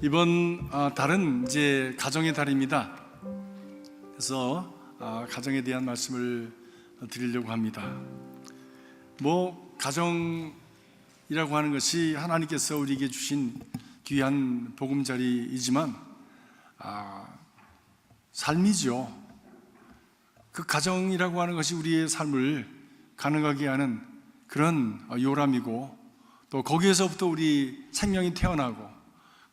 이번 달은 이제 가정의 달입니다. 그래서 가정에 대한 말씀을 드리려고 합니다. 가정이라고 하는 것이 하나님께서 우리에게 주신 귀한 보금자리이지만 삶이죠. 그 가정이라고 하는 것이 우리의 삶을 가능하게 하는 그런 요람이고, 또 거기에서부터 우리 생명이 태어나고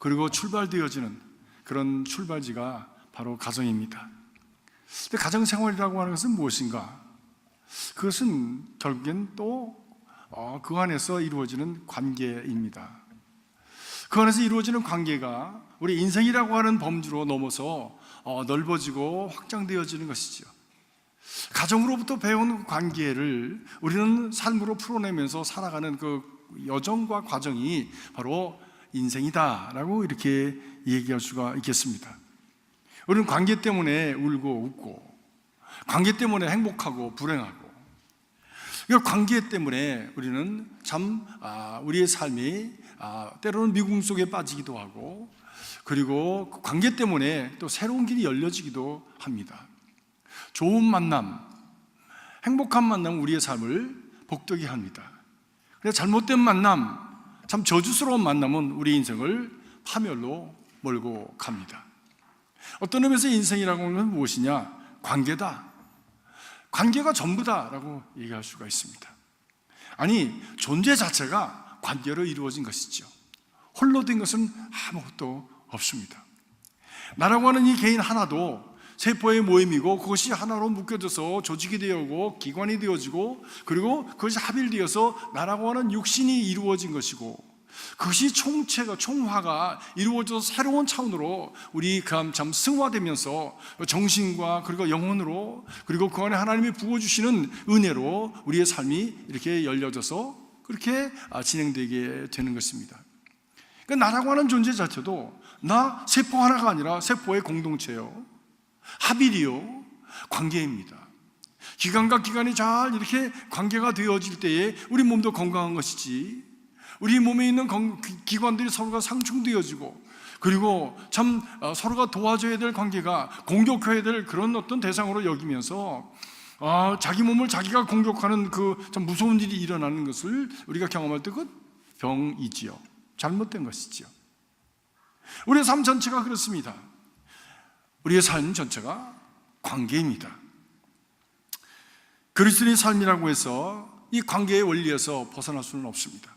그리고 출발되어지는 그런 출발지가 바로 가정입니다. 근데 가정생활이라고 하는 것은 무엇인가? 그것은 결국엔 또 그 안에서 이루어지는 관계입니다. 그 안에서 이루어지는 관계가 우리 인생이라고 하는 범주로 넘어서 넓어지고 확장되어지는 것이죠. 가정으로부터 배운 관계를 우리는 삶으로 풀어내면서 살아가는 그 여정과 과정이 바로 인생이다라고 이렇게 얘기할 수가 있겠습니다. 우리는 관계 때문에 울고 웃고, 관계 때문에 행복하고 불행하고, 이 관계 때문에 우리는 참 우리의 삶이 때로는 미궁 속에 빠지기도 하고, 그리고 그 관계 때문에 또 새로운 길이 열려지기도 합니다. 좋은 만남, 행복한 만남은 우리의 삶을 복되게 합니다. 그래서 잘못된 만남, 참 저주스러운 만남은 우리 인생을 파멸로 몰고 갑니다. 어떤 의미에서 인생이라고 하는 무엇이냐? 관계다. 관계가 전부다라고 얘기할 수가 있습니다. 아니, 존재 자체가 관계로 이루어진 것이죠. 홀로 된 것은 아무것도 없습니다. 나라고 하는 이 개인 하나도 세포의 모임이고, 그것이 하나로 묶여져서 조직이 되어고 기관이 되어지고, 그리고 그것이 합일되어서 나라고 하는 육신이 이루어진 것이고, 그것이 총화가 이루어져서 새로운 차원으로 우리 참 승화되면서 정신과 그리고 영혼으로, 그리고 그 안에 하나님이 부어주시는 은혜로 우리의 삶이 이렇게 열려져서 그렇게 진행되게 되는 것입니다. 그러니까 나라고 하는 존재 자체도 나 세포 하나가 아니라 세포의 공동체요, 합일이요, 관계입니다. 기관과 기관이 잘 이렇게 관계가 되어질 때에 우리 몸도 건강한 것이지, 우리 몸에 있는 기관들이 서로가 상충되어지고, 그리고 참 서로가 도와줘야 될 관계가 공격해야 될 그런 어떤 대상으로 여기면서 자기 몸을 자기가 공격하는 그 참 무서운 일이 일어나는 것을 우리가 경험할 때 그 병이지요. 잘못된 것이지요. 우리의 삶 전체가 그렇습니다. 우리의 삶 전체가 관계입니다. 그리스도인의 삶이라고 해서 이 관계의 원리에서 벗어날 수는 없습니다.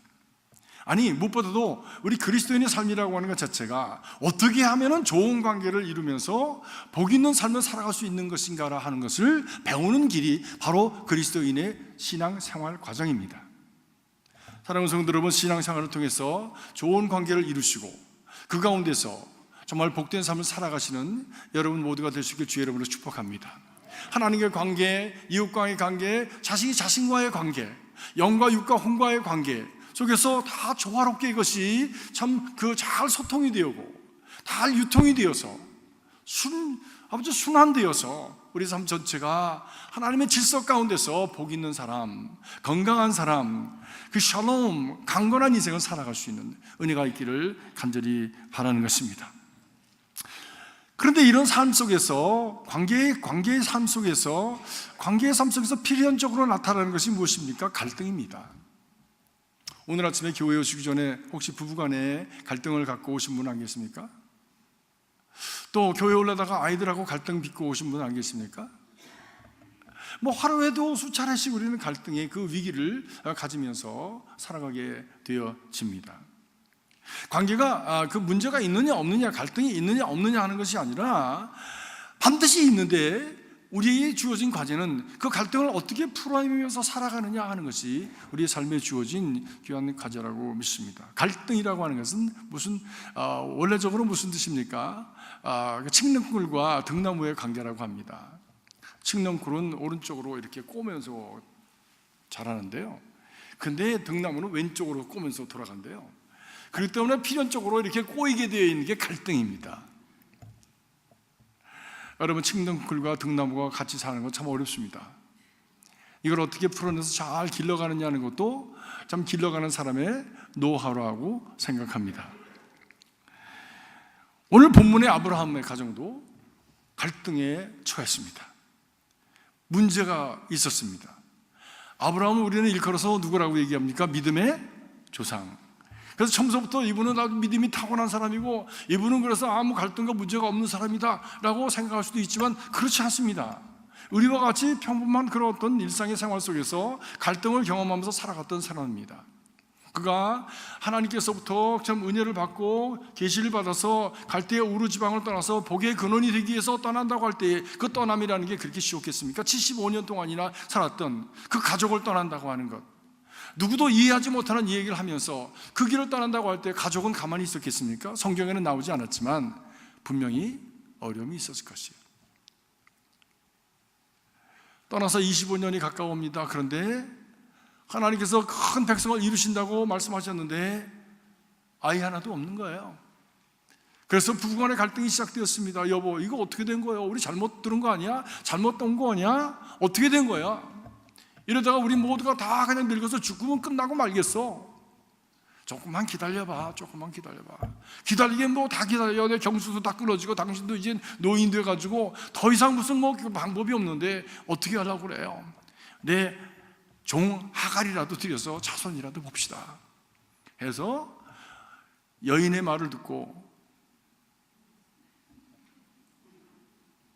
아니, 무엇보다도 우리 그리스도인의 삶이라고 하는 것 자체가 어떻게 하면 좋은 관계를 이루면서 복 있는 삶을 살아갈 수 있는 것인가 하는 것을 배우는 길이 바로 그리스도인의 신앙생활 과정입니다. 사랑하는 성도 여러분, 신앙생활을 통해서 좋은 관계를 이루시고 그 가운데서 정말 복된 삶을 살아가시는 여러분 모두가 될 수 있길 주의 이름으로 축복합니다. 하나님과의 관계, 이웃과의 관계, 자신이 자신과의 관계, 영과 육과 혼과의 관계 속에서 다 조화롭게 이것이 참 잘 소통이 되고 잘 유통이 되어서 아주 순환되어서 우리 삶 전체가 하나님의 질서 가운데서 복 있는 사람, 건강한 사람, 그 샬롬, 강건한 인생을 살아갈 수 있는 은혜가 있기를 간절히 바라는 것입니다. 그런데 이런 삶 속에서 관계의 삶 속에서 필연적으로 나타나는 것이 무엇입니까? 갈등입니다. 오늘 아침에 교회에 오시기 전에 혹시 부부간에 갈등을 갖고 오신 분 안 계십니까? 또 교회 올라다가 아이들하고 갈등 빚고 오신 분 안 계십니까? 하루에도 수차례씩 우리는 갈등의 그 위기를 가지면서 살아가게 되어집니다. 관계가 그 문제가 있느냐 없느냐, 갈등이 있느냐 없느냐 하는 것이 아니라 반드시 있는데 우리에게 주어진 과제는 그 갈등을 어떻게 풀어내면서 살아가느냐 하는 것이 우리의 삶에 주어진 귀한 과제라고 믿습니다. 갈등이라고 하는 것은 원래적으로 무슨 뜻입니까? 칡넝쿨과 등나무의 관계라고 합니다. 칡넝쿨은 오른쪽으로 이렇게 꼬면서 자라는데요, 근데 등나무는 왼쪽으로 꼬면서 돌아간대요. 그렇기 때문에 필연적으로 이렇게 꼬이게 되어 있는 게 갈등입니다. 여러분, 칡넝쿨과 등나무가 같이 사는 건 참 어렵습니다. 이걸 어떻게 풀어내서 잘 길러가느냐는 것도 참 길러가는 사람의 노하우라고 생각합니다. 오늘 본문의 아브라함의 가정도 갈등에 처했습니다. 문제가 있었습니다. 아브라함은 우리는 일컬어서 누구라고 얘기합니까? 믿음의 조상. 그래서 처음부터 이분은 아주 믿음이 타고난 사람이고, 이분은 그래서 아무 갈등과 문제가 없는 사람이다 라고 생각할 수도 있지만 그렇지 않습니다. 우리와 같이 평범한 그런 어떤 일상의 생활 속에서 갈등을 경험하면서 살아갔던 사람입니다. 그가 하나님께서부터 참 은혜를 받고 계시를 받아서 갈대의 우르 지방을 떠나서 복의 근원이 되기 위해서 떠난다고 할 때 그 떠남이라는 게 그렇게 쉬웠겠습니까? 75년 동안이나 살았던 그 가족을 떠난다고 하는 것, 누구도 이해하지 못하는 이 얘기를 하면서 그 길을 떠난다고 할 때 가족은 가만히 있었겠습니까? 성경에는 나오지 않았지만 분명히 어려움이 있었을 것이에요. 떠나서 25년이 가까워옵니다. 그런데 하나님께서 큰 백성을 이루신다고 말씀하셨는데 아이 하나도 없는 거예요. 그래서 부부간의 갈등이 시작되었습니다. 여보, 이거 어떻게 된 거예요? 우리 잘못 들은 거 아니야? 잘못 온 거 아니야? 어떻게 된 거야? 이러다가 우리 모두가 다 그냥 늙어서 죽으면 끝나고 말겠어. 조금만 기다려봐. 조금만 기다려봐. 기다리긴 뭐 다 기다려야 돼. 경수도 다 끊어지고 당신도 이제 노인 돼가지고 더 이상 무슨 뭐 방법이 없는데 어떻게 하려고 그래요? 내 종 하갈이라도 들여서 자손이라도 봅시다 해서 여인의 말을 듣고,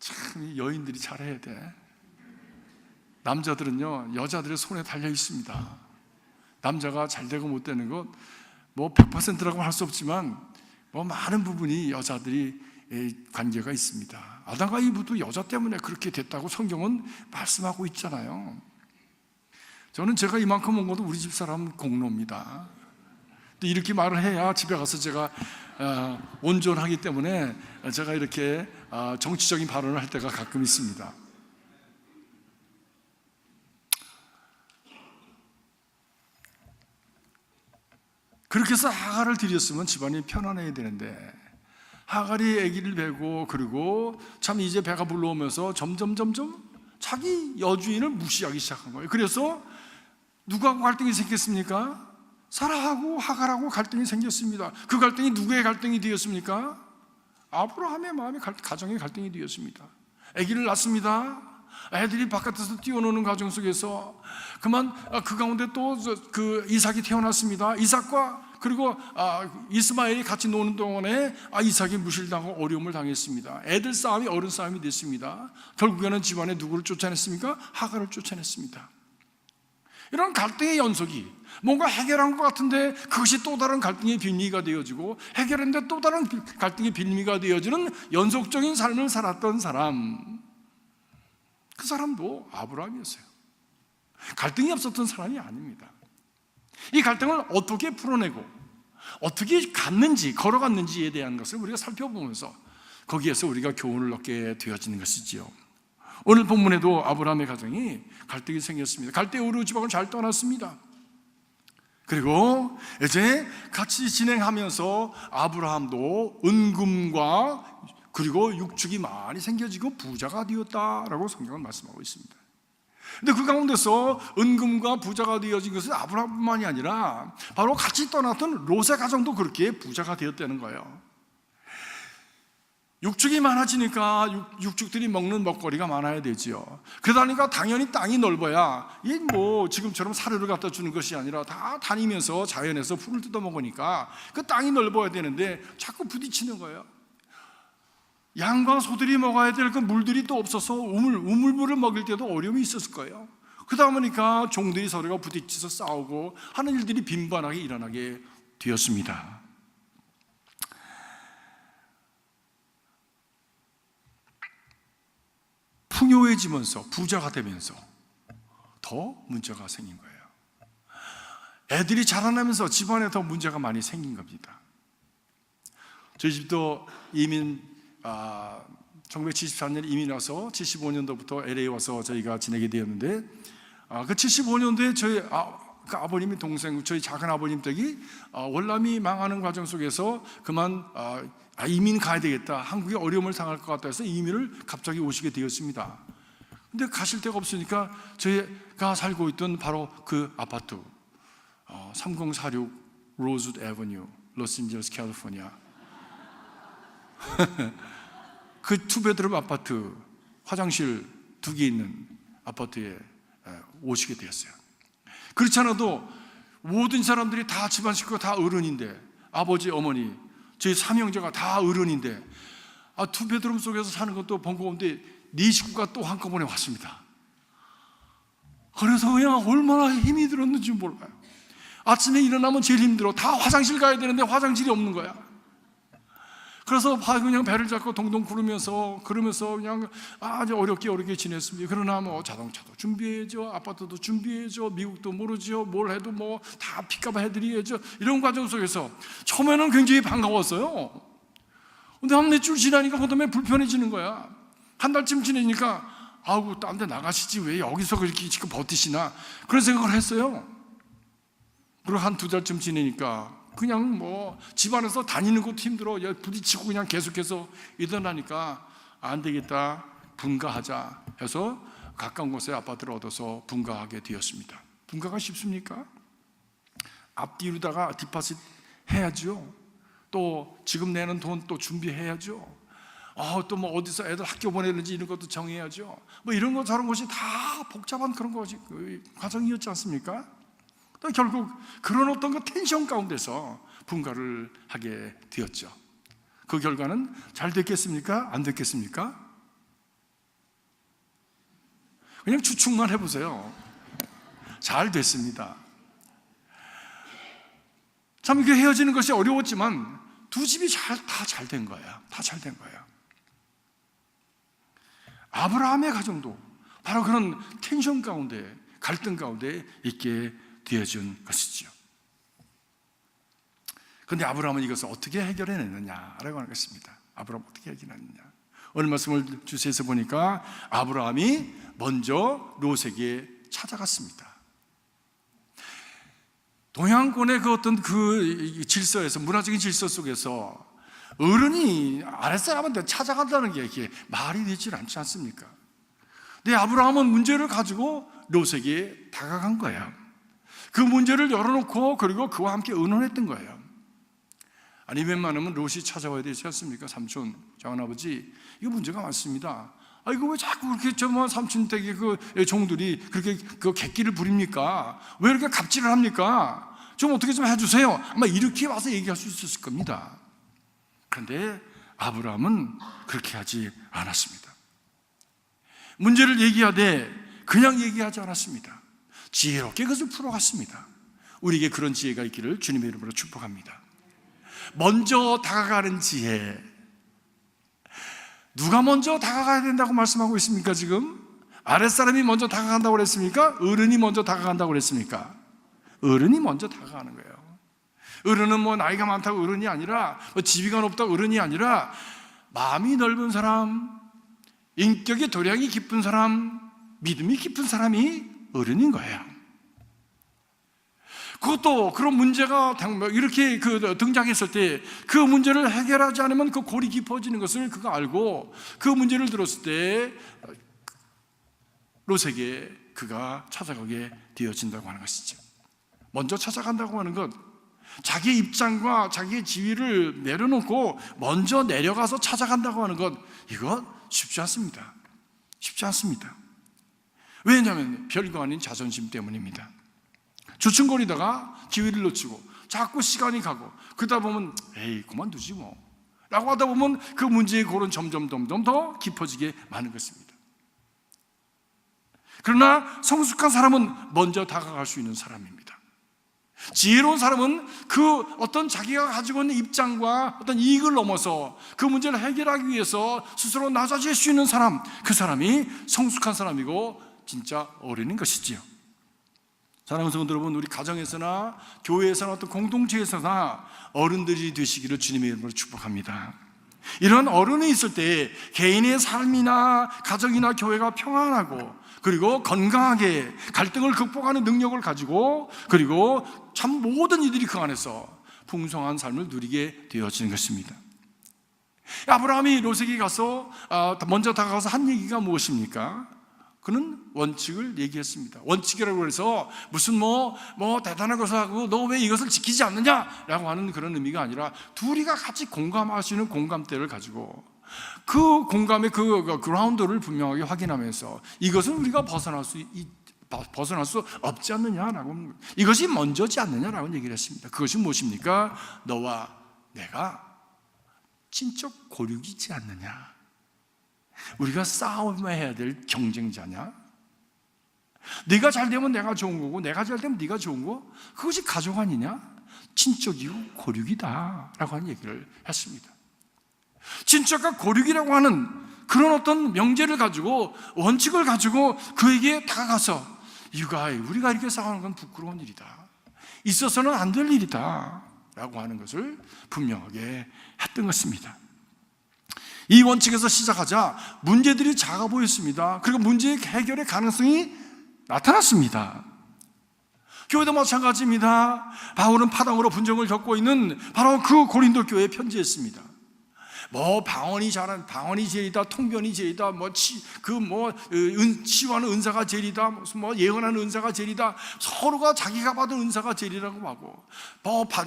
참 여인들이 잘해야 돼. 남자들은요 여자들의 손에 달려 있습니다. 남자가 잘 되고 못 되는 것 뭐 100%라고 할 수 없지만 뭐 많은 부분이 여자들이 관계가 있습니다. 아담과 이브도 여자 때문에 그렇게 됐다고 성경은 말씀하고 있잖아요. 저는 제가 이만큼 온 것도 우리 집사람 공로입니다. 이렇게 말을 해야 집에 가서 제가 온전하기 때문에 제가 이렇게 정치적인 발언을 할 때가 가끔 있습니다. 그렇게 해서 하갈을 들였으면 집안이 편안해야 되는데 하갈이 아기를 베고, 그리고 참 이제 배가 불러오면서 점점 자기 여주인을 무시하기 시작한 거예요. 그래서 누구하고 갈등이 생겼습니까? 사라하고 하갈하고 갈등이 생겼습니다. 그 갈등이 누구의 갈등이 되었습니까? 아브라함의 마음의 가정의 갈등이 되었습니다. 아기를 낳습니다. 애들이 바깥에서 뛰어노는 과정 속에서 그만 그 가운데 또 그 이삭이 태어났습니다. 이삭과 그리고 이스마엘이 같이 노는 동안에 이삭이 무실당하고 어려움을 당했습니다. 애들 싸움이 어른 싸움이 됐습니다. 결국에는 집안에 누구를 쫓아냈습니까? 하갈을 쫓아냈습니다. 이런 갈등의 연속이 뭔가 해결한 것 같은데 그것이 또 다른 갈등의 빌미가 되어지고, 해결했는데 또 다른 갈등의 빌미가 되어지는 연속적인 삶을 살았던 사람, 그 사람도 아브라함이었어요. 갈등이 없었던 사람이 아닙니다. 이 갈등을 어떻게 풀어내고 어떻게 갔는지, 걸어갔는지에 대한 것을 우리가 살펴보면서 거기에서 우리가 교훈을 얻게 되어지는 것이지요. 오늘 본문에도 아브라함의 가정이 갈등이 생겼습니다. 갈대 우르 지방을 잘 떠났습니다. 그리고 이제 같이 진행하면서 아브라함도 은금과 그리고 육축이 많이 생겨지고 부자가 되었다라고 성경은 말씀하고 있습니다. 근데 그 가운데서 은금과 부자가 되어진 것은 아브라함뿐만이 아니라 바로 같이 떠났던 롯의 가정도 그렇게 부자가 되었다는 거예요. 육축이 많아지니까 육축들이 먹는 먹거리가 많아야 되지요. 그러다니까 당연히 땅이 넓어야, 이 뭐 지금처럼 사료를 갖다 주는 것이 아니라 다 다니면서 자연에서 풀을 뜯어 먹으니까 그 땅이 넓어야 되는데 자꾸 부딪히는 거예요. 양과 소들이 먹어야 될 그 물들이 또 없어서 우물물을 먹일 때도 어려움이 있었을 거예요. 그러다 보니까 종들이 서로가 부딪혀서 싸우고 하는 일들이 빈번하게 일어나게 되었습니다. 풍요해지면서 부자가 되면서 더 문제가 생긴 거예요. 애들이 자라나면서 집안에 더 문제가 많이 생긴 겁니다. 저희 집도 이민 1974년 이민 와서 75년도부터 LA 와서 저희가 지내게 되었는데, 그 75년도에 저희 그 아버님의 동생, 저희 작은 아버님 댁이 월남이 망하는 과정 속에서 그만 이민 가야 되겠다, 한국에 어려움을 당할 것 같다 해서 이민을 갑자기 오시게 되었습니다. 근데 가실 데가 없으니까 저희가 살고 있던 바로 그 아파트 3046 로즈우드 애버뉴, 로스앤젤레스 캘리포니아, 그 투베드룸 아파트, 화장실 2개 있는 아파트에 오시게 되었어요. 그렇지 않아도 모든 사람들이 다 집안 식구가 다 어른인데, 아버지, 어머니, 저희 3형제가 다 어른인데, 투베드룸 속에서 사는 것도 번거로운데 4식구가 또 한꺼번에 왔습니다. 그래서 그냥 얼마나 힘이 들었는지 몰라요. 아침에 일어나면 제일 힘들어. 다 화장실 가야 되는데 화장실이 없는 거야. 그래서 그냥 배를 잡고 동동 구르면서 그냥 아주 어렵게 지냈습니다. 그러나 뭐 자동차도 준비해야죠, 아파트도 준비해야죠, 미국도 모르죠, 뭘 해도 뭐 다 픽업 해드려야죠. 이런 과정 속에서 처음에는 굉장히 반가웠어요. 근데 한 몇 주 지나니까 그다음에 불편해지는 거야. 한 달쯤 지내니까 아우, 딴 데 나가시지 왜 여기서 그렇게 지금 버티시나, 그런 생각을 했어요. 그리고 한 2달쯤 지내니까 그냥 뭐 집안에서 다니는 것도 힘들어, 부딪히고 그냥 계속해서 일어나니까 안 되겠다, 분가하자 해서 가까운 곳에 아파트를 얻어서 분가하게 되었습니다. 분가가 쉽습니까? 앞뒤로다가 뒷받침 해야죠. 또 지금 내는 돈 또 준비해야죠. 또 뭐 어디서 애들 학교 보내는지 이런 것도 정해야죠. 뭐 이런 것 저런 것이 다 복잡한 그런 것이 과정이었지 않습니까? 또 결국 그런 어떤 그 텐션 가운데서 분가를 하게 되었죠. 그 결과는 잘 됐겠습니까? 안 됐겠습니까? 그냥 추측만 해보세요. 잘 됐습니다. 참 이게 헤어지는 것이 어려웠지만 두 집이 다 잘 된 거야. 다 잘 된 거야. 아브라함의 가정도 바로 그런 텐션 가운데, 갈등 가운데 있게 되어준 것이죠. 그런데 아브라함은 이것을 어떻게 해결해냈느냐라고 하는 것입니다. 아브라함 어떻게 해결했느냐? 오늘 말씀을 주시에서 보니까 아브라함이 먼저 롯에게 찾아갔습니다. 동양권의 그 어떤 그 질서에서, 문화적인 질서 속에서 어른이 아랫사람한테 찾아간다는 게 이게 말이 되질 않지 않습니까? 근데 아브라함은 문제를 가지고 롯에게 다가간 거예요. 그 문제를 열어놓고 그리고 그와 함께 의논했던 거예요. 아니 웬만하면 롯이 찾아와야 되지 않습니까? 삼촌, 장한아버지, 이거 문제가 많습니다. 이거 왜 자꾸 그렇게 삼촌 댁의 그 종들이 그렇게 그 객기를 부립니까? 왜 이렇게 갑질을 합니까? 좀 어떻게 좀 해주세요. 아마 이렇게 와서 얘기할 수 있었을 겁니다. 그런데 아브라함은 그렇게 하지 않았습니다. 문제를 얘기하되 그냥 얘기하지 않았습니다. 지혜롭게 그것을 풀어갔습니다. 우리에게 그런 지혜가 있기를 주님의 이름으로 축복합니다. 먼저 다가가는 지혜. 누가 먼저 다가가야 된다고 말씀하고 있습니까? 지금 아랫사람이 먼저 다가간다고 그랬습니까? 어른이 먼저 다가간다고 그랬습니까? 어른이 먼저 다가가는 거예요. 어른은 뭐 나이가 많다고 어른이 아니라, 뭐 지위가 높다고 어른이 아니라, 마음이 넓은 사람, 인격의 도량이 깊은 사람, 믿음이 깊은 사람이 어른인 거예요. 그것도 그런 문제가 이렇게 등장했을 때 그 문제를 해결하지 않으면 그 골이 깊어지는 것을 그가 알고 그 문제를 들었을 때 롯에게 그가 찾아가게 되어진다고 하는 것이죠. 먼저 찾아간다고 하는 것, 자기의 입장과 자기의 지위를 내려놓고 먼저 내려가서 찾아간다고 하는 것, 이건 쉽지 않습니다. 쉽지 않습니다. 왜냐하면 별거 아닌 자존심 때문입니다. 주춤거리다가 기회를 놓치고 자꾸 시간이 가고 그러다 보면 에이 그만두지 뭐 라고 하다 보면 그 문제의 골은 점점 더 깊어지게 마는 것입니다. 그러나 성숙한 사람은 먼저 다가갈 수 있는 사람입니다. 지혜로운 사람은 그 어떤 자기가 가지고 있는 입장과 어떤 이익을 넘어서 그 문제를 해결하기 위해서 스스로 낮아질 수 있는 사람, 그 사람이 성숙한 사람이고 진짜 어른인 것이지요. 사랑하는 성도 여러분, 우리 가정에서나 교회에서나 어떤 공동체에서나 어른들이 되시기를 주님의 이름으로 축복합니다. 이런 어른이 있을 때 개인의 삶이나 가정이나 교회가 평안하고 그리고 건강하게 갈등을 극복하는 능력을 가지고 그리고 참 모든 이들이 그 안에서 풍성한 삶을 누리게 되어지는 것입니다. 아브라함이 롯에게 가서 먼저 다가가서 한 얘기가 무엇입니까? 그는 원칙을 얘기했습니다. 원칙이라고 해서 무슨 뭐 대단한 것을 하고 너 왜 이것을 지키지 않느냐라고 하는 그런 의미가 아니라 둘이가 같이 공감할 수 있는 공감대를 가지고 그 공감의 그 그라운드를 분명하게 확인하면서 이것은 우리가 벗어날 수 없지 않느냐라고, 이것이 먼저지 않느냐라고 얘기를 했습니다. 그것이 무엇입니까? 너와 내가 진적 고륙이지 않느냐. 우리가 싸움해야 될 경쟁자냐? 네가 잘 되면 내가 좋은 거고 내가 잘 되면 네가 좋은 거, 그것이 가족 아니냐? 친척이고 고륙이다 라고 하는 얘기를 했습니다. 친척과 고륙이라고 하는 그런 어떤 명제를 가지고, 원칙을 가지고 그에게 다가가서 우리가 이렇게 싸우는 건 부끄러운 일이다, 있어서는 안 될 일이다 라고 하는 것을 분명하게 했던 것입니다. 이 원칙에서 시작하자 문제들이 작아 보였습니다. 그리고 문제의 해결의 가능성이 나타났습니다. 교회도 마찬가지입니다. 바울은 파당으로 분쟁을 겪고 있는 바로 그 고린도 교회에 편지했습니다. 방언이 제일이다, 통변이 제일이다, 치유하는 은사가 제일이다, 예언하는 은사가 제일이다, 서로가 자기가 받은 은사가 제일이라고 하고,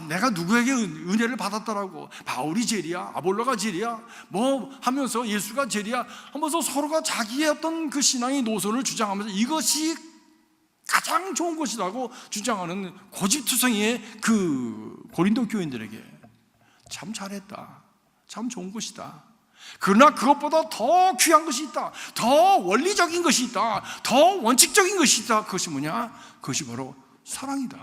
내가 누구에게 은혜를 받았다라고, 바울이 제일이야, 아볼로가 제일이야, 하면서 예수가 제일이야 하면서 서로가 자기의 어떤 그 신앙의 노선을 주장하면서 이것이 가장 좋은 것이라고 주장하는 고집투성이의 그 고린도 교인들에게 참 잘했다, 참 좋은 것이다, 그러나 그것보다 더 귀한 것이 있다, 더 원리적인 것이 있다, 더 원칙적인 것이 있다. 그것이 뭐냐? 그것이 바로 사랑이다.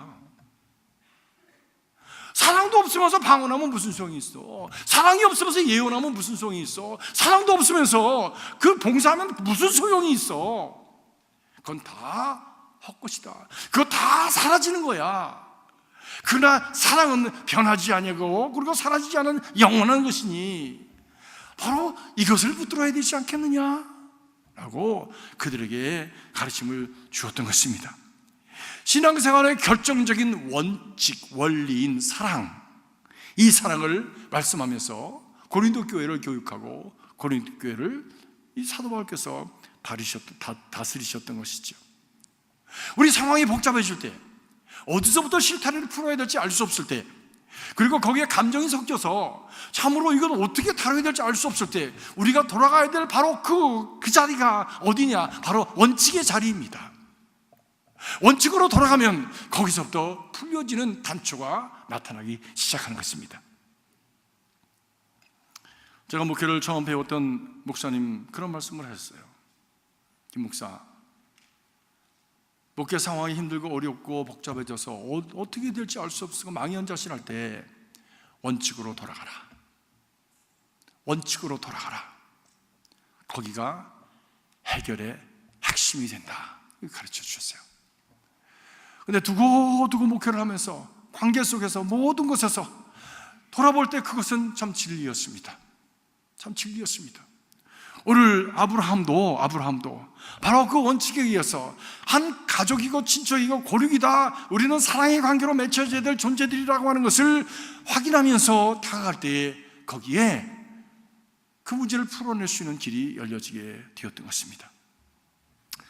사랑도 없으면서 방언하면 무슨 소용이 있어? 사랑이 없으면서 예언하면 무슨 소용이 있어? 사랑도 없으면서 그 봉사하면 무슨 소용이 있어? 그건 다 헛것이다. 그거 다 사라지는 거야. 그러나 사랑은 변하지 아니하고 그리고 사라지지 않은 영원한 것이니 바로 이것을 붙들어야 되지 않겠느냐 라고 그들에게 가르침을 주었던 것입니다. 신앙생활의 결정적인 원칙, 원리인 사랑, 이 사랑을 말씀하면서 고린도 교회를 교육하고 고린도 교회를 이 사도 바울께서 다스리셨던 것이죠. 우리 상황이 복잡해질 때, 어디서부터 실타래를 풀어야 될지 알 수 없을 때, 그리고 거기에 감정이 섞여서 참으로 이건 어떻게 다뤄야 될지 알 수 없을 때, 우리가 돌아가야 될 바로 그 자리가 어디냐? 바로 원칙의 자리입니다. 원칙으로 돌아가면 거기서부터 풀려지는 단초가 나타나기 시작하는 것입니다. 제가 목회를 처음 배웠던 목사님 그런 말씀을 하셨어요. 김 목사, 목회 상황이 힘들고 어렵고 복잡해져서 어떻게 될지 알 수 없고 망연자실할 때 원칙으로 돌아가라. 원칙으로 돌아가라. 거기가 해결의 핵심이 된다. 가르쳐 주셨어요. 근데 두고두고 목회를 하면서 관계 속에서 모든 것에서 돌아볼 때 그것은 참 진리였습니다. 참 진리였습니다. 오늘 아브라함도 바로 그 원칙에 의해서 한 가족이고 친척이고 고륙이다, 우리는 사랑의 관계로 맺혀져야 될 존재들이라고 하는 것을 확인하면서 다가갈 때에 거기에 그 문제를 풀어낼 수 있는 길이 열려지게 되었던 것입니다.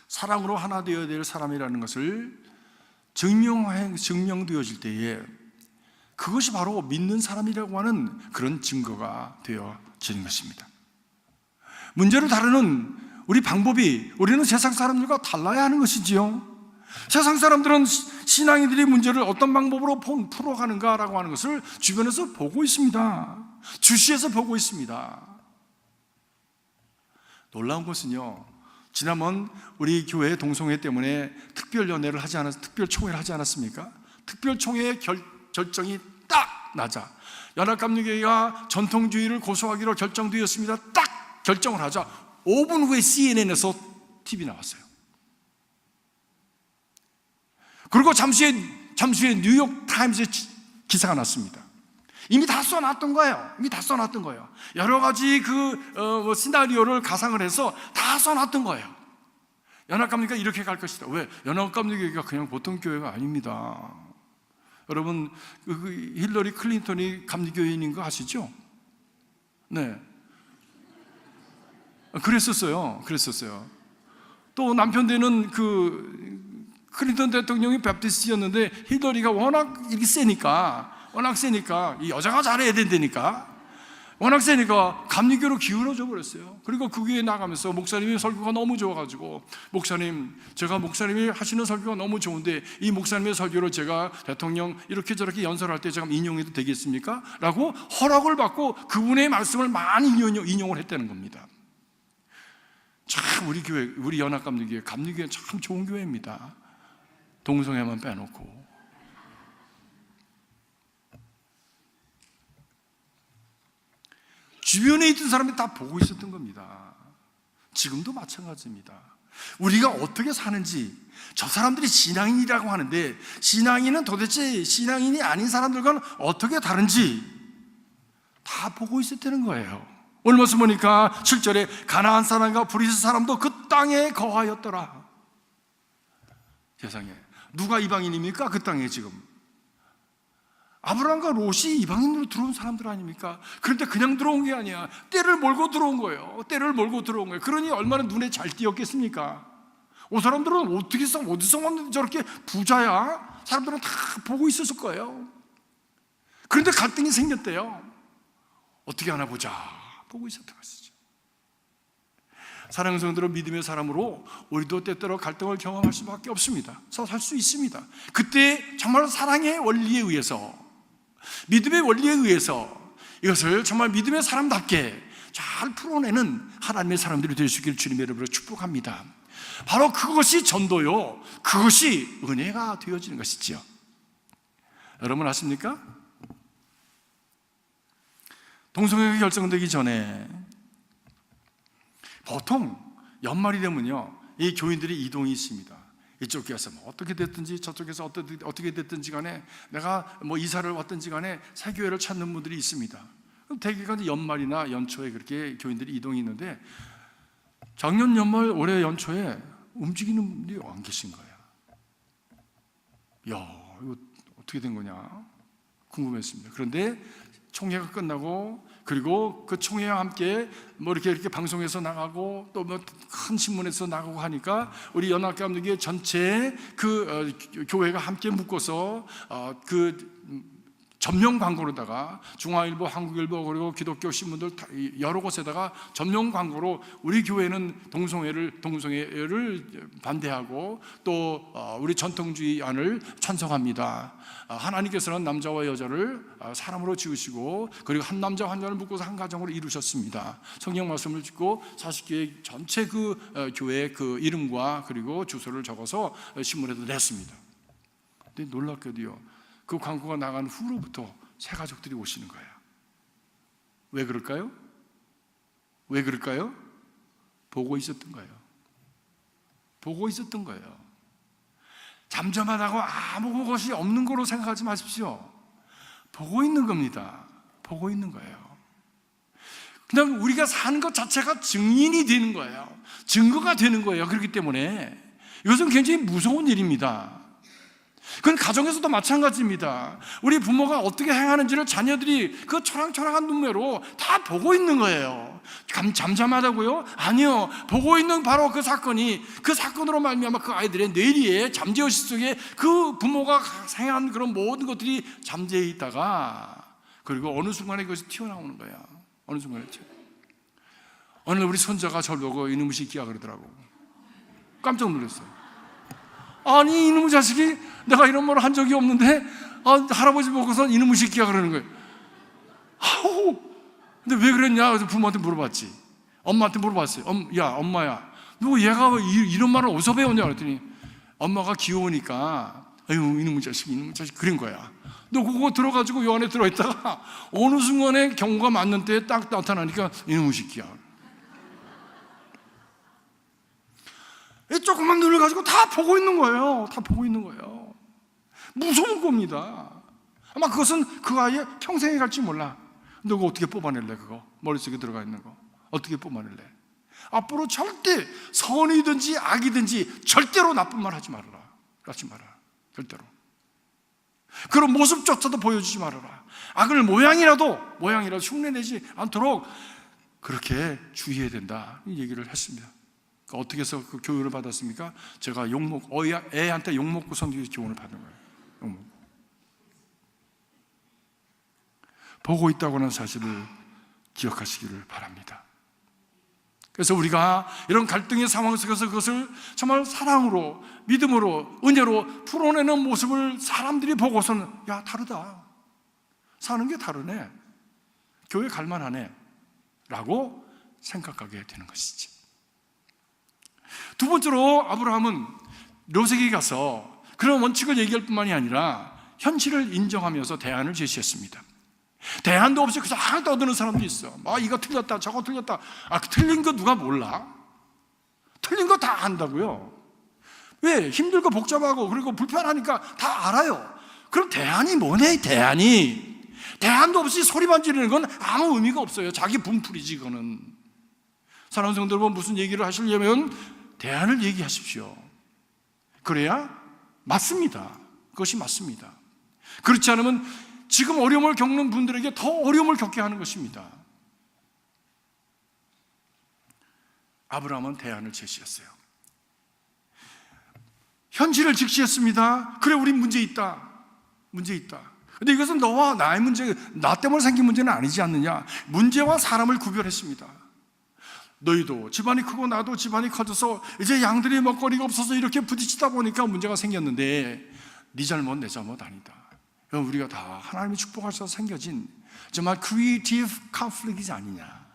사랑으로 하나 되어야 될 사람이라는 것을 증명되어질 때에 그것이 바로 믿는 사람이라고 하는 그런 증거가 되어지는 것입니다. 문제를 다루는 우리 방법이 우리는 세상 사람들과 달라야 하는 것이지요. 세상 사람들은 신앙인들이 문제를 어떤 방법으로 풀어가는가라고 하는 것을 주변에서 보고 있습니다. 주시해서 보고 있습니다. 놀라운 것은요, 지난번 우리 교회 동성애 때문에 특별총회를 하지 않았습니까? 특별총회의 결정이 딱 나자 연합감리교회가 전통주의를 고소하기로 결정되었습니다. 딱 결정을 하자 5분 후에 CNN에서 TV 나왔어요. 그리고 잠시 후에 뉴욕 타임즈에 기사가 났습니다. 이미 다 써놨던 거예요. 여러 가지 시나리오를 가상을 해서 다 써놨던 거예요. 연합감리교회가 이렇게 갈 것이다. 왜? 연합감리교회가 그냥 보통 교회가 아닙니다. 여러분, 힐러리 클린턴이 감리교회인인 거 아시죠? 네. 그랬었어요. 또 남편 되는 클린턴 대통령이 베프티스트였는데 힐러리가 워낙 이렇게 세니까 이 여자가 잘해야 된다니까 워낙 세니까 감리교로 기울어져 버렸어요. 그리고 그 교회에 나가면서 목사님의 설교가 너무 좋아가지고 목사님, 제가 목사님이 하시는 설교가 너무 좋은데 이 목사님의 설교를 제가 대통령 이렇게 저렇게 연설할 때 제가 인용해도 되겠습니까? 라고 허락을 받고 그분의 말씀을 많이 인용을 했다는 겁니다. 참 우리 교회, 우리 연합감리교회, 감리교회 참 좋은 교회입니다. 동성애만 빼놓고. 주변에 있던 사람이 다 보고 있었던 겁니다. 지금도 마찬가지입니다. 우리가 어떻게 사는지, 저 사람들이 신앙인이라고 하는데 신앙인은 도대체 신앙인이 아닌 사람들과는 어떻게 다른지 다 보고 있었다는 거예요. 오늘 말씀 보니까 7절에 가나안 사람과 브리스 사람도 그 땅에 거하였더라. 세상에 누가 이방인입니까? 그 땅에 지금 아브라함과 롯이 이방인으로 들어온 사람들 아닙니까? 그런데 그냥 들어온 게 아니야. 때를 몰고 들어온 거예요. 그러니 얼마나 눈에 잘 띄었겠습니까? 이 사람들은 어디서 왔는데 저렇게 부자야? 사람들은 다 보고 있었을 거예요. 그런데 갈등이 생겼대요. 어떻게 하나 보자. 보고 있었던 것이죠. 사랑하는 성도들은 믿음의 사람으로 우리도 때때로 갈등을 경험할 수밖에 없습니다. 살 수 있습니다. 그때 정말 사랑의 원리에 의해서, 믿음의 원리에 의해서 이것을 정말 믿음의 사람답게 잘 풀어내는 하나님의 사람들이 될 수 있기를 주님의 이름으로 축복합니다. 바로 그것이 전도요, 그것이 은혜가 되어지는 것이지요. 여러분 아십니까? 동성애가 결정되기 전에 보통 연말이 되면요, 이 교인들이 이동이 있습니다. 이쪽 교회에서 어떻게 됐든지 저쪽에서 어떻게 됐든지 간에 내가 이사를 왔든지 간에 새 교회를 찾는 분들이 있습니다. 대개가 연말이나 연초에 그렇게 교인들이 이동이 있는데 작년 연말 올해 연초에 움직이는 분들이 안 계신 거예요. 야, 이거 어떻게 된 거냐 궁금했습니다. 그런데 총회가 끝나고 그리고 그 총회와 함께 이렇게 방송에서 나가고 또 큰 신문에서 나가고 하니까 우리 연합감리교회 전체 교회가 함께 묶어서 전면 광고로다가 중앙일보, 한국일보 그리고 기독교 신문들 여러 곳에다가 전면 광고로 우리 교회는 동성애를 반대하고 또 우리 전통주의 안을 찬성합니다. 하나님께서는 남자와 여자를 사람으로 지으시고 그리고 한 남자 한 여자를 묶어서 한 가정으로 이루셨습니다. 성경 말씀을 듣고 40교회 전체 교회 이름과 그리고 주소를 적어서 신문에도 냈습니다. 근데 놀랍게도요, 그 광고가 나간 후로부터 새 가족들이 오시는 거예요. 왜 그럴까요? 보고 있었던 거예요. 잠잠하다고 아무 것이 없는 거로 생각하지 마십시오. 보고 있는 겁니다. 보고 있는 거예요. 그냥 우리가 사는 것 자체가 증인이 되는 거예요. 증거가 되는 거예요. 그렇기 때문에 이것은 굉장히 무서운 일입니다. 그건 가정에서도 마찬가지입니다. 우리 부모가 어떻게 행하는지를 자녀들이 그 초랑초랑한 눈매로 다 보고 있는 거예요. 잠잠하다고요? 아니요. 보고 있는 바로 그 사건으로 말미암아 그 아이들의 뇌리에 잠재의식 속에 그 부모가 행한 그런 모든 것들이 잠재해 있다가 그리고 어느 순간에 그것이 튀어나오는 거야. 어느 순간에 오늘 우리 손자가 저를 보고 이놈의 새끼야 그러더라고. 깜짝 놀랐어요. 아니 이놈의 자식이 내가 이런 말을 한 적이 없는데 할아버지 보고서 이놈의 새끼야 그러는 거예요. 근데 왜 그랬냐? 그래서 부모한테 물어봤지. 엄마한테 물어봤어요. 야 엄마야, 너 얘가 이런 말을 어디서 배웠냐 그랬더니 엄마가 귀여우니까 아유 이놈의 자식 그런 거야. 너 그거 들어가지고 요 안에 들어있다가 어느 순간에 경우가 맞는 때에 딱 나타나니까 이놈의 새끼야. 조그만 눈을 가지고 다 보고 있는 거예요. 무서운 겁니다. 아마 그것은 그 아이의 평생에 갈지 몰라. 너 그거 어떻게 뽑아낼래? 그거 머릿속에 들어가 있는 거 어떻게 뽑아낼래? 앞으로 절대 선이든지 악이든지 절대로 나쁜 말 하지 말아라. 절대로. 그런 모습조차도 보여주지 말아라. 악을 모양이라도 흉내내지 않도록 그렇게 주의해야 된다, 이 얘기를 했습니다. 어떻게 해서 그 교육을 받았습니까? 제가 애한테 욕먹고 성경 교훈을 받은 거예요. 욕먹고. 보고 있다고 하는 사실을 기억하시기를 바랍니다. 그래서 우리가 이런 갈등의 상황 속에서 그것을 정말 사랑으로, 믿음으로, 은혜로 풀어내는 모습을 사람들이 보고서는 야, 다르다. 사는 게 다르네. 교회 갈만하네. 라고 생각하게 되는 것이지. 두 번째로 아브라함은 롯에게 가서 그런 원칙을 얘기할 뿐만이 아니라 현실을 인정하면서 대안을 제시했습니다. 대안도 없이 그냥 떠드는 사람도 있어. 이거 틀렸다, 저거 틀렸다. 틀린 거 누가 몰라? 틀린 거 다 안다고요. 왜? 힘들고 복잡하고 그리고 불편하니까 다 알아요. 그럼 대안이 뭐네, 대안이? 대안도 없이 소리만 지르는 건 아무 의미가 없어요. 자기 분풀이지, 그거는. 사랑하는 성도 여러분, 무슨 얘기를 하시려면 대안을 얘기하십시오. 그래야 맞습니다. 그것이 맞습니다. 그렇지 않으면 지금 어려움을 겪는 분들에게 더 어려움을 겪게 하는 것입니다. 아브라함은 대안을 제시했어요. 현실을 직시했습니다. 그래, 우리 문제 있다. 문제 있다. 근데 이것은 너와 나의 문제, 나 때문에 생긴 문제는 아니지 않느냐. 문제와 사람을 구별했습니다. 너희도 집안이 크고 나도 집안이 커져서 이제 양들이 먹거리가 없어서 이렇게 부딪히다 보니까 문제가 생겼는데 네 잘못 내 잘못 아니다. 우리가 다 하나님이 축복하셔서 생겨진 정말 크리에이티브 컨플릭트이 아니냐.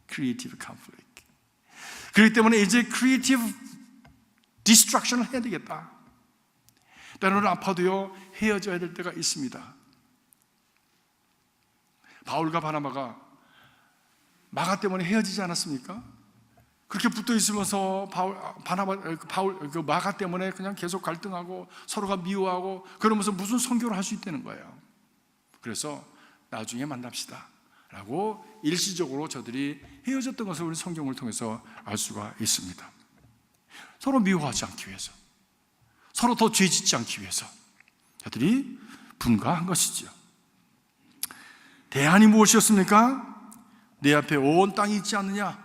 크리에이티브 컨플릭트. 그렇기 때문에 이제 크리에이티브 디스트럭션을 해야 되겠다. 때로는 아파도요 헤어져야 될 때가 있습니다. 바울과 바나바가 마가 때문에 헤어지지 않았습니까? 그렇게 붙어 있으면서 마가 때문에 그냥 계속 갈등하고 서로가 미워하고 그러면서 무슨 선교를 할 수 있다는 거예요. 그래서 나중에 만납시다 라고 일시적으로 저들이 헤어졌던 것을 우리 성경을 통해서 알 수가 있습니다. 서로 미워하지 않기 위해서, 서로 더 죄짓지 않기 위해서 저들이 분가한 것이지요. 대안이 무엇이었습니까? 내 앞에 온 땅이 있지 않느냐?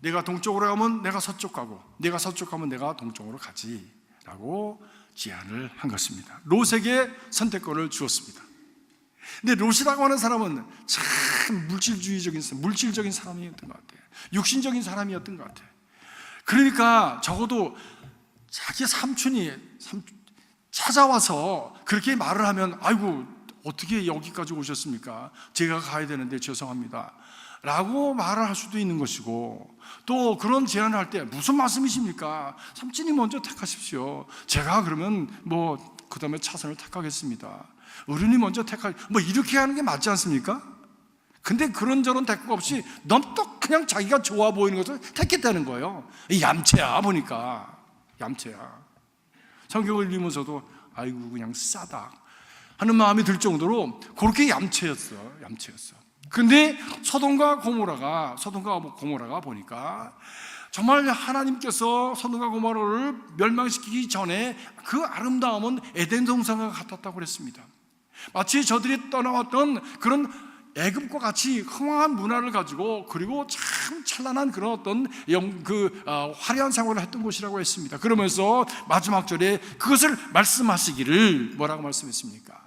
내가 동쪽으로 가면 내가 서쪽 가고, 내가 서쪽 가면 내가 동쪽으로 가지 라고 제안을 한 것입니다. 롯에게 선택권을 주었습니다. 근데 롯이라고 하는 사람은 참 물질적인 사람이었던 것 같아요. 육신적인 사람이었던 것 같아요. 그러니까 적어도 자기 삼촌이 찾아와서 그렇게 말을 하면 아이고 어떻게 여기까지 오셨습니까? 제가 가야 되는데 죄송합니다 라고 말을 할 수도 있는 것이고, 또 그런 제안을 할 때 무슨 말씀이십니까? 삼촌이 먼저 택하십시오. 제가 그러면 그 다음에 차선을 택하겠습니다. 어른이 먼저 이렇게 하는 게 맞지 않습니까? 근데 그런저런 대꾸가 없이 넘떡 그냥 자기가 좋아 보이는 것을 택했다는 거예요. 얌체야 보니까. 얌체야. 성경을 읽으면서도 아이고 그냥 싸다 하는 마음이 들 정도로 그렇게 얌체였어. 근데 소돔과 고모라가 보니까 정말 하나님께서 소돔과 고모라를 멸망시키기 전에 그 아름다움은 에덴 동산과 같았다고 그랬습니다. 마치 저들이 떠나왔던 그런 애굽과 같이 흥황한 문화를 가지고, 그리고 참 찬란한 그런 어떤 화려한 생활을 했던 곳이라고 했습니다. 그러면서 마지막 절에 그것을 말씀하시기를 뭐라고 말씀했습니까?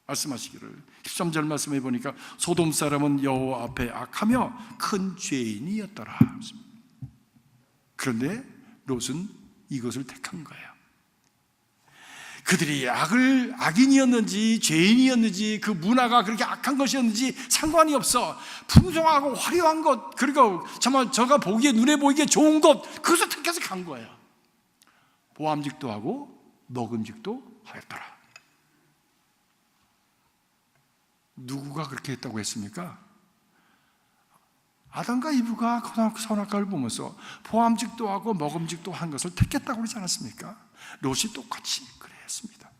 말씀하시기를 13절 말씀해 보니까 소돔 사람은 여호와 앞에 악하며 큰 죄인이었더라. 그런데 롯은 이것을 택한 거예요. 그들이 악인이었는지 죄인이었는지 그 문화가 그렇게 악한 것이었는지 상관이 없어. 풍성하고 화려한 것, 그리고 정말 저가 보기에 눈에 보이기에 좋은 것, 그것을 택해서 간 거예요. 보암직도 하고 먹음직도 하였더라. 누구가 그렇게 했다고 했습니까? 아담과 이브가 선악과를 보면서 보암직도 하고 먹음직도 한 것을 택했다고 그러지 않았습니까? 롯이 똑같이 그랬습니다.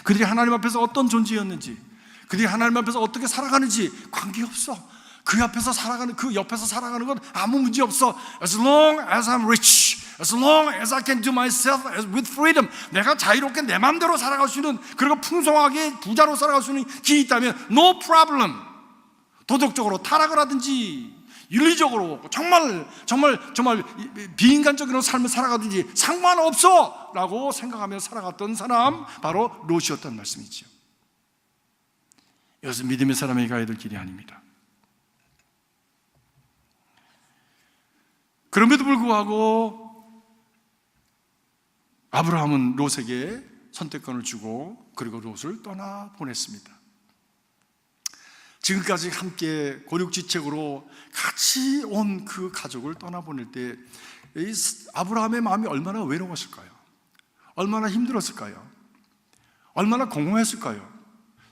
그들이 하나님 앞에서 어떤 존재였는지, 그들이 하나님 앞에서 어떻게 살아가는지 관계없어. 그 옆에서 살아가는 건 아무 문제 없어. As long as I'm rich, as long as I can do myself with freedom, 내가 자유롭게 내 마음대로 살아갈 수 있는, 그리고 풍성하게 부자로 살아갈 수 있는 길이 있다면 no problem. 도덕적으로 타락을 하든지 윤리적으로 정말 비인간적인 삶을 살아가든지 상관없어 라고 생각하며 살아갔던 사람, 바로 롯이었던 말씀이죠. 이것은 믿음의 사람에게 가야 될 길이 아닙니다. 그럼에도 불구하고 아브라함은 롯에게 선택권을 주고 그리고 롯을 떠나보냈습니다. 지금까지 함께 고육지책으로 같이 온 그 가족을 떠나보낼 때 아브라함의 마음이 얼마나 외로웠을까요? 얼마나 힘들었을까요? 얼마나 공허했을까요?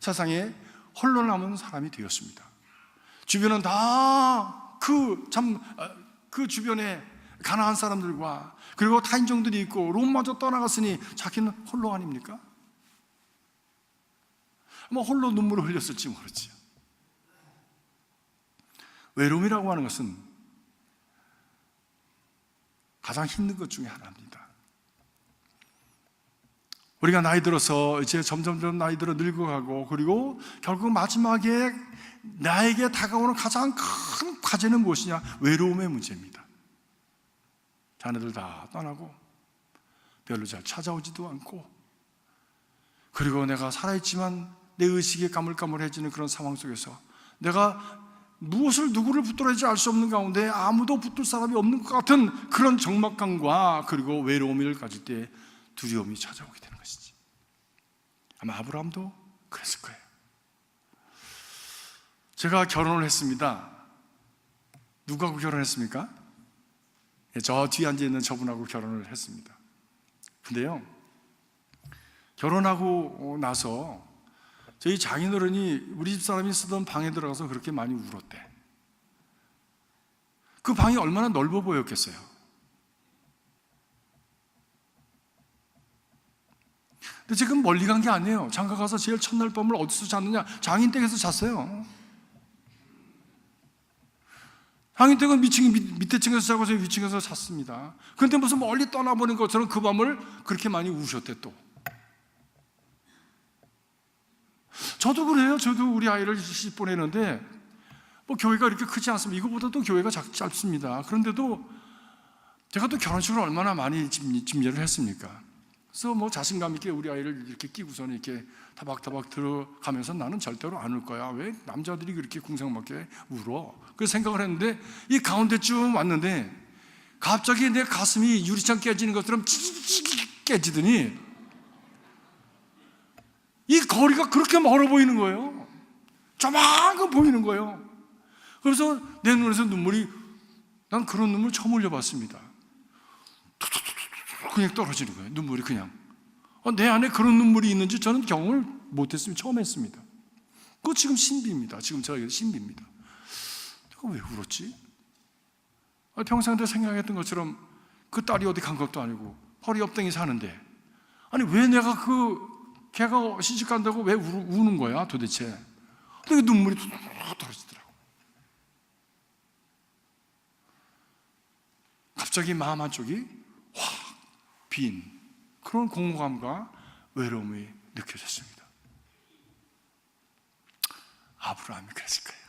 세상에 홀로 남은 사람이 되었습니다. 주변은 다 그 주변에 가난한 사람들과 그리고 타인종들이 있고 롯마저 떠나갔으니 자기는 홀로 아닙니까? 아마 홀로 눈물을 흘렸을지 모르지요. 외로움이라고 하는 것은 가장 힘든 것 중에 하나입니다. 우리가 나이 들어서 이제 점점 나이 들어 늙어가고 그리고 결국 마지막에 나에게 다가오는 가장 큰 과제는 무엇이냐? 외로움의 문제입니다. 자녀들 다 떠나고 별로 잘 찾아오지도 않고 그리고 내가 살아있지만 내 의식이 가물가물해지는 그런 상황 속에서 내가 누구를 붙들어야 할지 알 수 없는 가운데 아무도 붙들 사람이 없는 것 같은 그런 적막감과 그리고 외로움을 가질 때 두려움이 찾아오게 되는 것이지. 아마 아브라함도 그랬을 거예요. 제가 결혼을 했습니다. 누구하고 결혼했습니까? 저 뒤에 앉아있는 저분하고 결혼을 했습니다. 근데요, 결혼하고 나서 저희 장인어른이 우리 집 사람이 쓰던 방에 들어가서 그렇게 많이 울었대. 그 방이 얼마나 넓어 보였겠어요. 근데 지금 멀리 간 게 아니에요. 장가 가서 제일 첫날 밤을 어디서 잤느냐? 장인댁에서 잤어요. 장인댁은 밑에 층에서 자고 저희 위층에서 잤습니다. 그런데 무슨 멀리 떠나보는 것처럼 그 밤을 그렇게 많이 우셨대 또. 저도 그래요. 저도 우리 아이를 시집 보내는데 뭐 교회가 이렇게 크지 않습니다. 이거보다도 교회가 짧습니다. 그런데도 제가 또 결혼식을 얼마나 많이 집례를 했습니까? 그래서 뭐 자신감 있게 우리 아이를 이렇게 끼고서는 이렇게 타박타박 들어가면서 나는 절대로 안 울 거야. 왜 남자들이 그렇게 궁상맞게 울어? 그래서 생각을 했는데 이 가운데쯤 왔는데 갑자기 내 가슴이 유리창 깨지는 것처럼 찌릿 깨지더니 이 거리가 그렇게 멀어 보이는 거예요. 조만큼 보이는 거예요. 그래서 내 눈에서 난 그런 눈물 처음 흘려봤습니다. 그냥 떨어지는 거예요. 눈물이 그냥. 내 안에 그런 눈물이 있는지 저는 경험을 못했습니다. 처음 했습니다. 그거 지금 신비입니다. 지금 저에게 신비입니다. 내가 왜 울었지? 평생 때 생각했던 것처럼 그 딸이 어디 간 것도 아니고 허리 옆댕이 사는데 아니 왜 내가 걔가 시집간다고 왜 우는 거야 도대체? 근데 눈물이 떨어지더라고. 갑자기 마음 한쪽이 확 빈 그런 공허감과 외로움이 느껴졌습니다. 아브라함이 그랬을 거예요.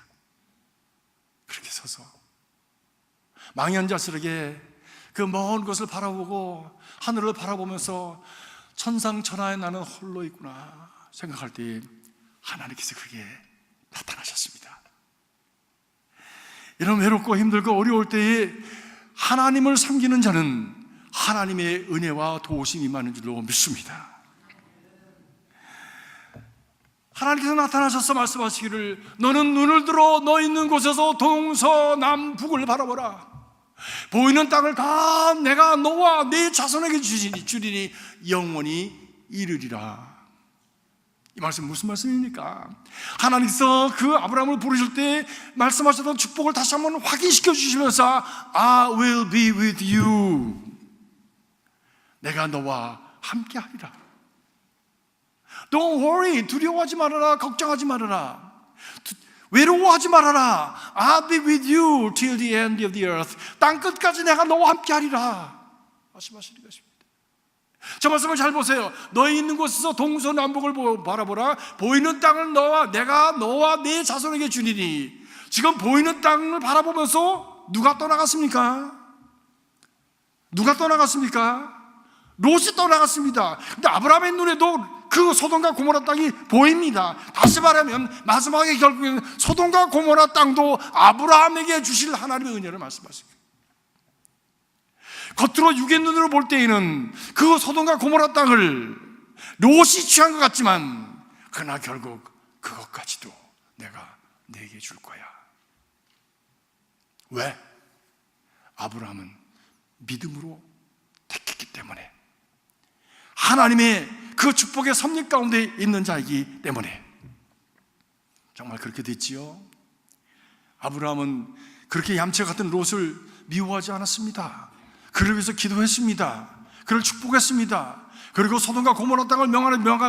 그렇게 서서 망연자실하게 그 먼 곳을 바라보고 하늘을 바라보면서 천상천하에 나는 홀로 있구나 생각할 때 하나님께서 그게 나타나셨습니다. 이런 외롭고 힘들고 어려울 때에 하나님을 섬기는 자는 하나님의 은혜와 도우심이 임하는 줄로 믿습니다. 하나님께서 나타나셔서 말씀하시기를 너는 눈을 들어 너 있는 곳에서 동서남북을 바라보라. 보이는 땅을 다 내가 너와 네 자손에게 주리니 영원히 이르리라. 이 말씀 무슨 말씀입니까? 하나님께서 그 아브라함을 부르실 때 말씀하셨던 축복을 다시 한번 확인시켜 주시면서 I will be with you. 내가 너와 함께 하리라. Don't worry. 두려워하지 말아라. 걱정하지 말아라. 외로워하지 말아라. I'll be with you till the end of the earth. 땅 끝까지 내가 너와 함께 하리라 말씀하시는 것입니다. 저 말씀을 잘 보세요. 너희 있는 곳에서 동서남북을 바라보라. 보이는 땅을 내가 너와 네 자손에게 주리니 지금 보이는 땅을 바라보면서 누가 떠나갔습니까? 누가 떠나갔습니까? 롯이 떠나갔습니다. 근데 아브라함의 눈에도 그 소돔과 고모라 땅이 보입니다. 다시 말하면 마지막에 결국에는 소돔과 고모라 땅도 아브라함에게 주실 하나님의 은혜를 말씀하십니다. 겉으로 육의 눈으로 볼 때에는 그 소돔과 고모라 땅을 롯이 취한 것 같지만 그러나 결국 그것까지도 내가 내게 줄 거야. 왜? 아브라함은 믿음으로 택했기 때문에, 하나님의 그 축복의 섭리 가운데 있는 자이기 때문에. 정말 그렇게 됐지요. 아브라함은 그렇게 얌체 같은 롯을 미워하지 않았습니다. 그를 위해서 기도했습니다. 그를 축복했습니다. 그리고 소돔과 고모라 땅을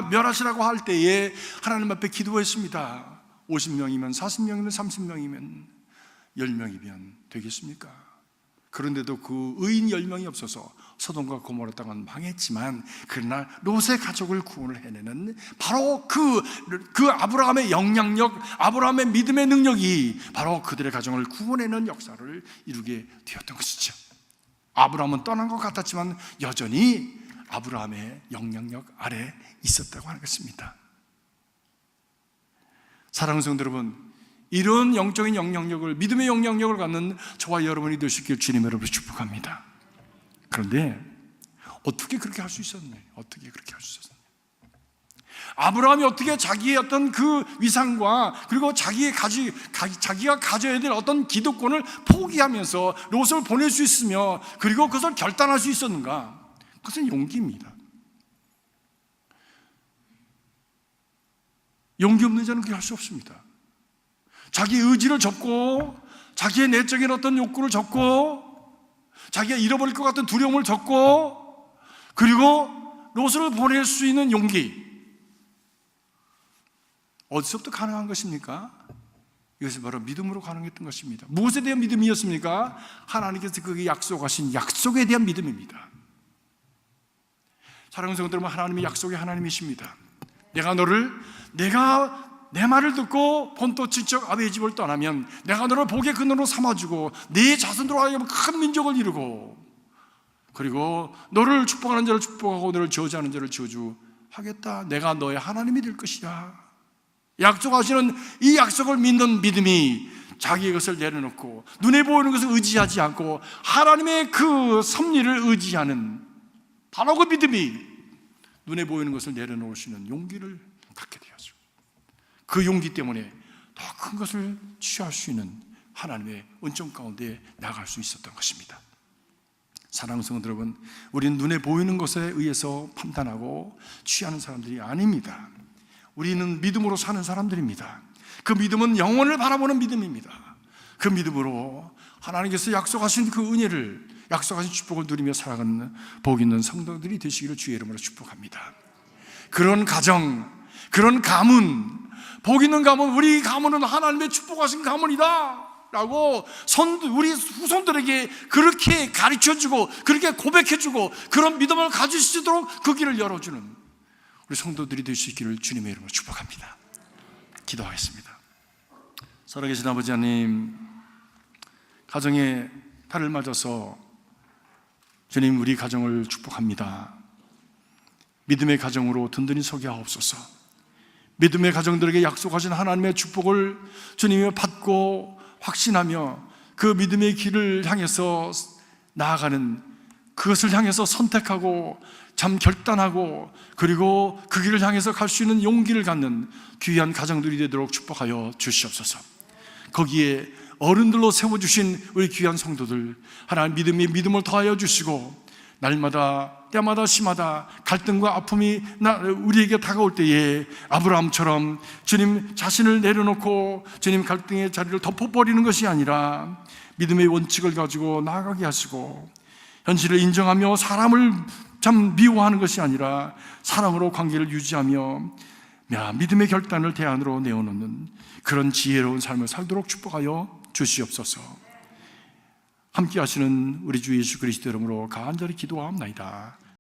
멸하시라고 할 때에 하나님 앞에 기도했습니다. 50명이면 40명이면 30명이면 10명이면 되겠습니까? 그런데도 그 의인 10명이 없어서 소돔과 고모라 땅은 망했지만, 그러나 롯의 가족을 구원을 해내는 바로 그 아브라함의 영향력, 아브라함의 믿음의 능력이 바로 그들의 가정을 구원해내는 역사를 이루게 되었던 것이죠. 아브라함은 떠난 것 같았지만 여전히 아브라함의 영향력 아래 있었다고 하는 것입니다. 사랑하는 성도 여러분, 이런 영적인 영향력을, 믿음의 영향력을 갖는 저와 여러분이 되시길 주님 여러분 축복합니다. 그런데 어떻게 그렇게 할 수 있었나요? 어떻게 그렇게 할 수 있었나요? 아브라함이 어떻게 자기의 어떤 그 위상과 그리고 자기가 가져야 될 어떤 기득권을 포기하면서 롯을 보낼 수 있으며 그리고 그것을 결단할 수 있었는가? 그것은 용기입니다. 용기 없는 자는 그렇게 할 수 없습니다. 자기 의지를 접고, 자기의 내적인 어떤 욕구를 접고, 자기가 잃어버릴 것 같은 두려움을 접고, 그리고 롯을 보낼 수 있는 용기, 어디서부터 가능한 것입니까? 이것이 바로 믿음으로 가능했던 것입니다. 무엇에 대한 믿음이었습니까? 하나님께서 그게 약속하신 약속에 대한 믿음입니다. 사랑하는 성도 여러분, 하나님의 약속의 하나님이십니다. 내가 내 말을 듣고 본토 친척 아비의 집을 떠나면 내가 너를 복의 근원으로 삼아주고 네 자손으로 하여금 큰 민족을 이루고, 그리고 너를 축복하는 자를 축복하고 너를 저주하는 자를 저주하겠다. 내가 너의 하나님이 될 것이야. 약속하시는 이 약속을 믿는 믿음이 자기의 것을 내려놓고 눈에 보이는 것을 의지하지 않고 하나님의 그 섭리를 의지하는 바로 그 믿음이 눈에 보이는 것을 내려놓을 수 있는 용기를 갖게 되었죠. 그 용기 때문에 더 큰 것을 취할 수 있는 하나님의 은총 가운데 나갈 수 있었던 것입니다. 사랑하는 성도 여러분, 우리는 눈에 보이는 것에 의해서 판단하고 취하는 사람들이 아닙니다. 우리는 믿음으로 사는 사람들입니다. 그 믿음은 영혼을 바라보는 믿음입니다. 그 믿음으로 하나님께서 약속하신 그 은혜를, 약속하신 축복을 누리며 살아가는 복 있는 성도들이 되시기를 주의 이름으로 축복합니다. 그런 가정, 그런 가문, 복 있는 가문, 우리 가문은 하나님의 축복하신 가문이다 라고 우리 후손들에게 그렇게 가르쳐주고 그렇게 고백해주고 그런 믿음을 가질 수 있도록 그 길을 열어주는 우리 성도들이 될 수 있기를 주님의 이름으로 축복합니다. 기도하겠습니다. 살아계신 아버지 하나님, 가정의 달을 맞아서 주님 우리 가정을 축복합니다. 믿음의 가정으로 든든히 서게 하옵소서. 믿음의 가정들에게 약속하신 하나님의 축복을 주님이 받고 확신하며 그 믿음의 길을 향해서 나아가는, 그것을 향해서 선택하고 참 결단하고 그리고 그 길을 향해서 갈 수 있는 용기를 갖는 귀한 가정들이 되도록 축복하여 주시옵소서. 거기에 어른들로 세워주신 우리 귀한 성도들, 하나님 믿음이 믿음을 더하여 주시고 날마다 때마다 시마다 갈등과 아픔이 우리에게 다가올 때에 아브라함처럼 주님 자신을 내려놓고 주님 갈등의 자리를 덮어버리는 것이 아니라 믿음의 원칙을 가지고 나아가게 하시고, 현실을 인정하며 사람을 참 미워하는 것이 아니라 사랑으로 관계를 유지하며 믿음의 결단을 대안으로 내어놓는 그런 지혜로운 삶을 살도록 축복하여 주시옵소서. 함께 하시는 우리 주 예수 그리스도 이름으로 간절히 기도하옵나이다.